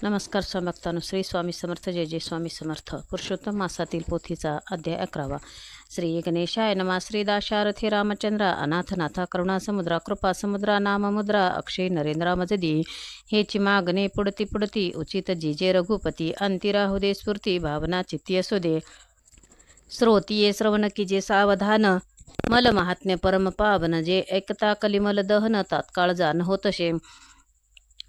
नमस्कार स्वामी श्री स्वामी समर्थ. जय जय स्वामी समर्थ. पुरुषोत्तम मासातील पोथीचा अध्याय 11. श्री गणेशाय नमः. श्री दाशारथी रामचंद्र अनाथनाथा करुणा समुद्रा कृपा समुद्रा नाम मुद्रा अक्षय नरेंद्रा मजदी हेची मागणे पुडती पुडती उचित जिजे रघुपती अंतिराहुदे स्फूर्ती भावना चित्ती असू दे श्रोतीये श्रवण कीजे सावधान मल महात्म्य परम पावन जे ऐकता कलिमल दहन तात्काळ जाण होतशे.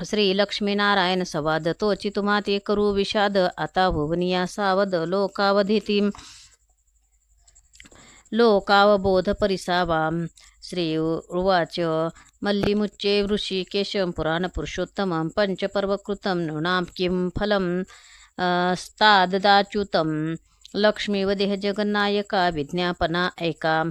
श्री लक्ष्मीनारायण संवाद तोची तुम्हा ते करू विषाद आता भुवनिया सावध लोकावबोध परिसावा. श्री उवाच मल्लिमुच्चे वृषिकेशं पुराण पुरुषोत्तमं पंचपर्वकृतं नृणां किं फलं स्ताददाच्युतं लक्ष्मीवदेह जगन्नायका विज्ञापना ऐका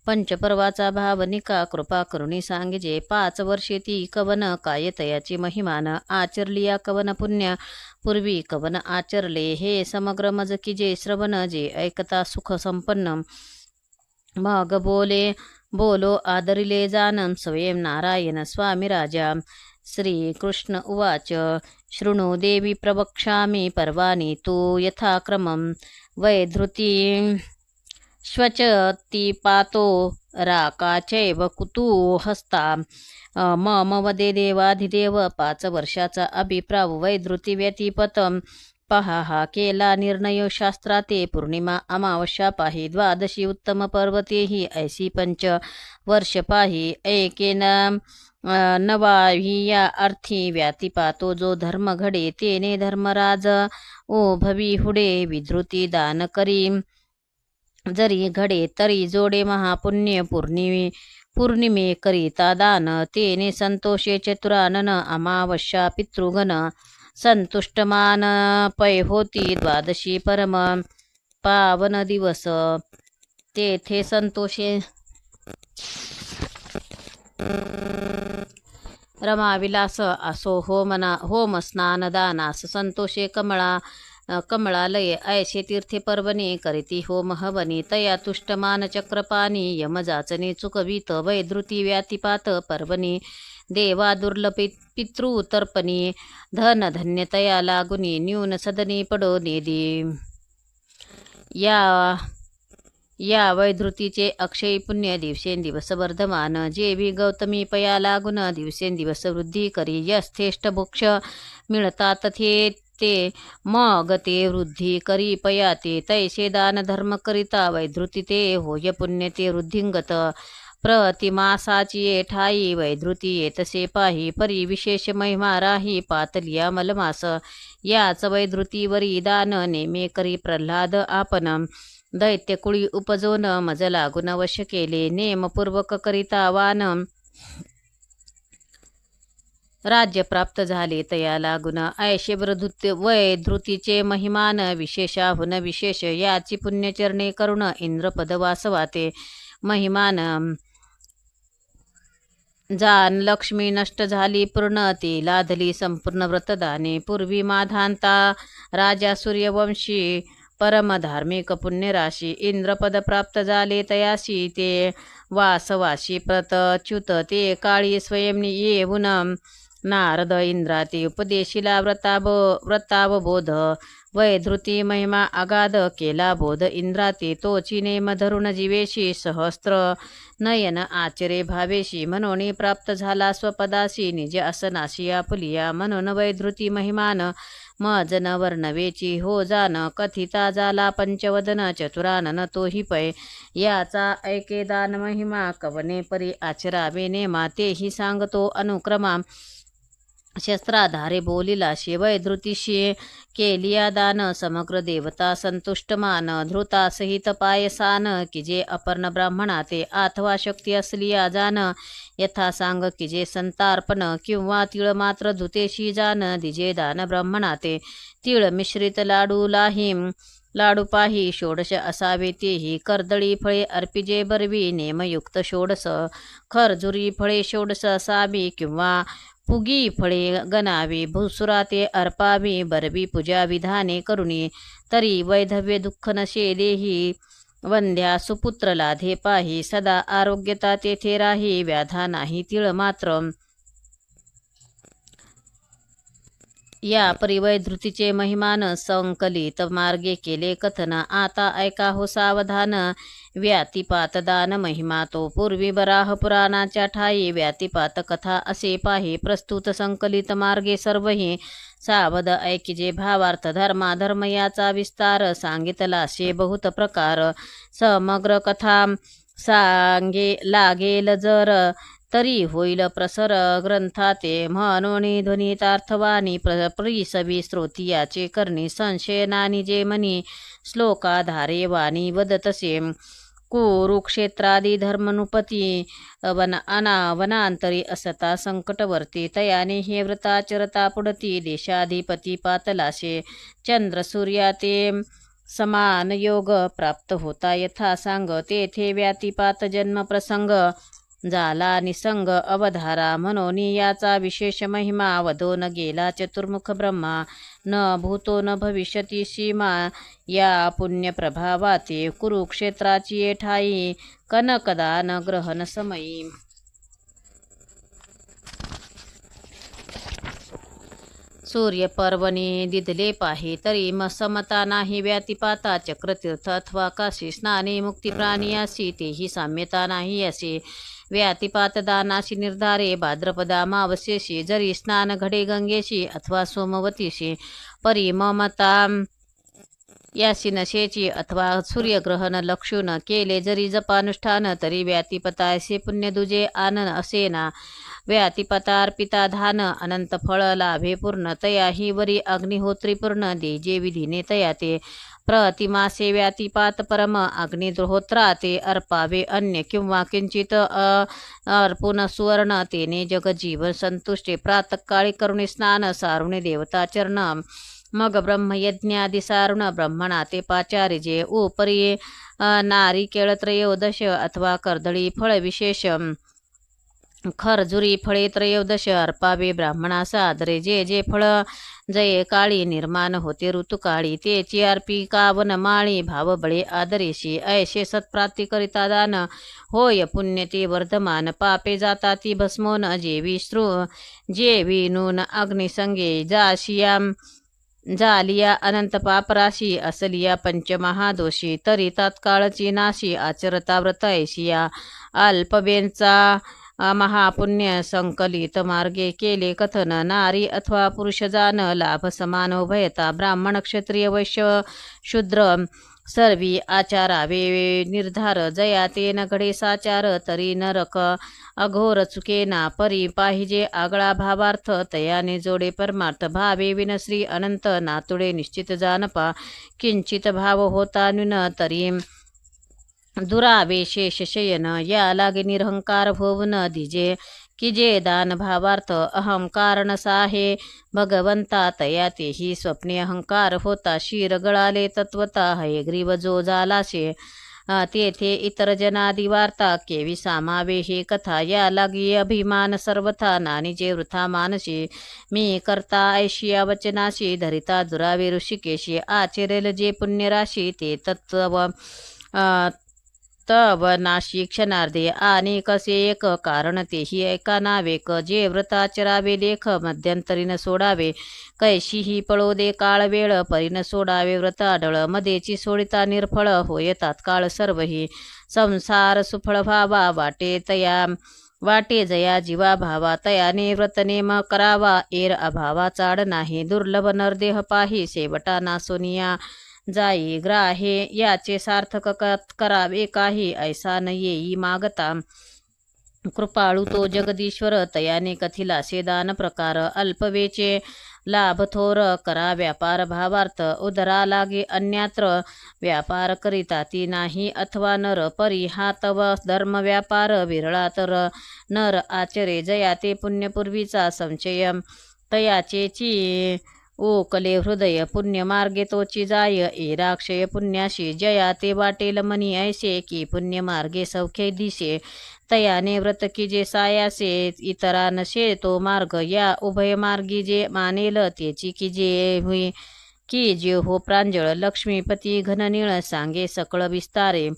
पंचपर्वाचा भावनिका कृपा करुणी सांगिजे 5 वर्षे ती कवन काय तयाची महिमान आचरलिया कवन पुण्य पूर्वी कवन आचरले हे समग्र मज की जे श्रवण जे ऐकता सुख संपन्न मग बोलो आदरिले जानम स्वयं नारायण स्वामी राजा. श्री कृष्ण उवाच शृणु देवी प्रवक्ष्यामि पर्वाणि तु यथाक्रमं वैधृती श्वचती पातो राकाचैव कुतूहस्ता मम वदे देवाधिदेव 5 वर्षाचा अभिप्राव वैधृती व्यतिपतम पहा हा केला निर्णय शास्त्राते पौर्णिमा अमावस्या पाही द्वादशी उत्तम पर्वतेही ऐसी 5 वर्ष पाही ऐकेन नवाही या अर्थी व्यातिपातो जो धर्म घडे तेने धर्मराज ओ भवी हुडे विधृती दान करी जरी घडे तरी जोडे महापुण्य पौर्णिमे करिता दान तेने संतोषे चतुरानन अमावस्या पितृगण संतुष्टमान पै होती द्वादशी परम पावन दिवस तेथे संतोषे रमाविलास असो होम स्नान दानास संतोषे कमळालय ऐशे तीर्थे पर्वणी करीती होम हवनी तया तुष्टमान चक्रपाणी यमजाचने चुकवीत वैधृती व्यातिपात पर्वणी देवा दुर्लपित पितृतर्पणी धन धन्यतया लागुनी न्यून सदनी पडो नेदी. या वैधृतीचे अक्षय पुण्य दिवसेंदिवस वर्धमान जेवी गौतमी पया लागुन दिवसेंदिवस वृद्धी करी यस्थेष्ट मोक्ष मिळतात ते मग ते वृद्धी करी पयाते तैसे दान धर्म करिता वैधृती ते होय पुण्य ते वृद्धिंगत प्रतिमासाची ठाई वैधृती येतसे पाही परी विशेष महिमा राही पातलिया मलमास याच वैधृतीवरी दान नेमे करी प्रल्हाद आपण दैत्यकुळी उपजोन मज लागून वश केले नेमपूर्वक करिता वान राज्य प्राप्त झाले तया लागुन ऐशे वैधृतीचे महिमान विशेषाहुन विशेष याची पुण्यचरणे करुण इंद्रपद वासवाते महिमान जान लक्ष्मी नष्ट झाली पूर्ण ती लाधली संपूर्ण व्रतदाने पूर्वी माधांता राजा सूर्यवंशी परम धार्मिक पुण्यराशी इंद्रपद प्राप्त झाले तयाशी ते वासवाशी प्रतच्युत ते काळी स्वयं येऊन नारद इंद्राती उपदेशिला व्रतावबोध वैधृती महिमा अगाध केला बोध इंद्राती तोची नेम धरुण जीवेशी सहस्त्र नयन आचरे भावेशी म्हणून प्राप्त झाला स्वपदाशी निज असनाशी आपुलिया म्हणून वैधृती महिमान मजन वर्णवेची हो जान कथिता झाला पंचवदन चतुरानन तोही पै याचा ऐके दान महिमा कवने परी आचरावे नेमा तेही सांगतो अनुक्रमा शस्त्राधारे बोलिला शिवय धृतीशी केलिया दान समग्र देवता संतुष्टमान धृता सहित पायसान किजे अपर्ण ब्राह्मणा ते अथवा शक्ती असलिया जान यथा सांग किजे संतार्पण किंवा तिळ मात्र धुतेशी जान दिजे दान ब्राह्मणा ते तिळ मिश्रित लाडू पाही षोडश असावे तेही कर्दळी फळे अर्पिजे बरवी नेमयुक्त षोडस खरजुरी फळे षोडस असावी किंवा पुगी फळे गणावी भुसुरा ते अर्पावी बरवी पूजा विधाने करुणी तरी वैधव्य दुःख नशे देही वंद्या सुपुत्र लाधे पाही सदा आरोग्यता तेथे राही व्याधा नाही तिळ मात्र या परिवैधृतीचे महिमान संकलित मार्गे केले कथन. आता ऐका हो सावधान, व्यातिपात दान महिमा तो पूर्वी बराह पुराणाच्या ठाई. व्यातिपात कथा असे पाही, प्रस्तुत संकलित मार्गे सर्वही सावध ऐकिजे. भावार्थ धर्माधर्म याचा विस्तार, सांगितला शे बहुत प्रकार. समग्र कथा सांगे लागेल जर, तरी होईल प्रसर ग्रंथाते. म्हणून ध्वनितार्थवाणी प्रिसवी श्रोतियाचे करणी. संशय नानी जे मनी श्लोकाधारे वाणी वदतसे. कुरुक्षेत्रादी धर्मनुपती वनांतरी असता संकटवर्ती. तयाने हे व्रताचरता पुढती, देशाधिपती पातलाशे. चंद्र सूर्याते समान योग प्राप्त होता यथा सांग. तेथे व्यातिपात जन्म प्रसंग झाला निसंग अवधारा. म्हणून याचा विशेष महिमा, वधोन गेला चतुर्मुख ब्रह्मा. न भूतो न भविष्यती सीमा, या पुण्य प्रभावाते. कुरुक्षेत्राची ठाई कनकदान ग्रहण समयी. सूर्य पर्वणी दिदले पाही, तरी समता नाही व्यातिपाता. चक्रतीर्थ अथवा काशी स्नाने मुक्ती प्राणियासी, तेही साम्यता नाही असे. व्यातिपात दानाशी निर्धारे, भाद्रपदा मावस्येशी. जरी स्नान घडे गंगेशी अथवा सोमवतीशी. परी ममता यासी नशेची, अथवा सूर्यग्रहण लक्षून. केले जरी जपानुष्ठान, तरी व्यातिपतायसे पुण्य दुजे आनन असेना. व्यातिपतार्पिता धान, अनंत फळ लाभे पूर्ण. तया ही वरी अग्निहोत्री पूर्ण, देजे विधीने तया ते. प्रतिमासे व्यातिपात परम, अग्निहोत्राते अर्पावे अन्य किंवा किंचित अर्पुन सुवर्ण. तेने जगजीवन संतुष्टे. प्रातकाळी करुणे स्नान, सारुणे देवताचरण. मग ब्रह्मयज्ञादि सारुण, ब्रह्मणा ते पाचारी जे. उपरी नारिकेळ त्रयोदश, अथवा कर्दळी फळ विशेष. खरजुरी फळे त्रयोदश, अर्पावे ब्राह्मणा सादरे. जे जे फळ जये काळी, निर्माण होते ऋतुकाळी. तेची अर्पिका वनमाळी, भाव बळे आदरेशी. ऐशे सत्प्राप्ती करिता दान, होय पुण्य ते वर्धमान. पापे जाता ती भस्मोन, जेवी जेवी नून अग्निसंगे. जाशिया जालिया अनंत पापराशी, असलिया पंचमहादोषी. तरी तात्काळची नाशी, आचरता व्रत ऐशिया. अल्पबेंचा महापुण्य संकलित मार्गे केले कथन. नारी अथवा पुरुष जान, लाभ समान उभयता. ब्राह्मण क्षत्रिय वैश्य शूद्र, सर्वी आचारावे निर्धार. जया तेन घडे साचार, तरी नरक अघोर चुकेना. परी पाहिजे आगळा भावार्थ, तयाने जोडे परमार्थ. भावे विनश्री अनंत, नातुडे निश्चित जानपा. किंचित भाव होता न्यून, तरी दुरावेशेष शयन. या लागे निरहंकार होऊन दिजे, की जे दान भावार्थ. अहंकार साहे भगवंता, तया तेही स्वप्ने अहंकार होता. शिर गळाले तत्वता, हयग्रीव जो झालाशे. तेथे इतर जनादी वार्ता, केवी सामावे हे कथा. या लागी अभिमान सर्वथा, नानीचे वृथा मानसी. मी करता ऐशिया वचनाशी, धरिता दुरावे ऋषिकेशी. आचरेल जे पुण्यराशी, ते तत्व तव नाशी क्षणार्धे. आणि कसे एक कारण, तेही एका नावेक. जे व्रताचरावे लेख, मध्यंतरीन सोडावे. कैशीही पळो दे काळ वेळ, परीन सोडावे व्रत आढळ. मध्येची सोडिता निर्फळ, होय तात्काळ सर्वही. संसार सुफळ व्हावा, वाटे जया जीवा भावा. तयाने व्रतनेम करावा, एर अभावा चाड नाही. दुर्लभ नरदेह पाही, शेवटा नासोनिया जाई. ग्राहे याचे सार्थक करावे काही, ऐसा न येई मागता. कृपाळू तो जगदीश्वर, तयाने कथिला दान प्रकार. अल्पवेचे लाभ थोर, करा व्यापार भावार्थ. उदरा लागे अन्यात्र, व्यापार करिता ती नाही अथवा नर. परी हा तव धर्म व्यापार, विरळा तर नर आचरे. जया ते पुण्यपूर्वीचा संशय, तयाचेची ओकले हृदय. पुण्य मार्गे तोची जाय, एराक्षय पुण्याशी. जया ते वाटेल मनी ऐसे, की पुण्य मार्गे सौख्य दिसे. तयाने व्रत की जे सायासे, इतरा नशे तो मार्ग. या उभय मार्गी जे मानेल, त्याची की जे हुई की जे हो प्रांजळ. लक्ष्मीपती घननीळ, सांगे सकळ विस्तारे.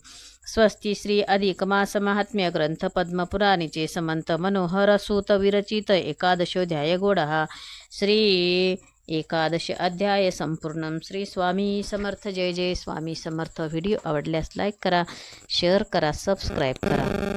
स्वस्ती श्री अधिक मास महात्म्य ग्रंथ पद्मपुराणीचे समंत मनोहर सूत विरचित. एकादशोध्याय गोडहा. श्री एकादश अध्याय संपूर्णम. श्री स्वामी समर्थ. जय जय स्वामी समर्थ. व्हिडिओ आवडल्यास लाईक करा, शेअर करा, सबस्क्राईब करा.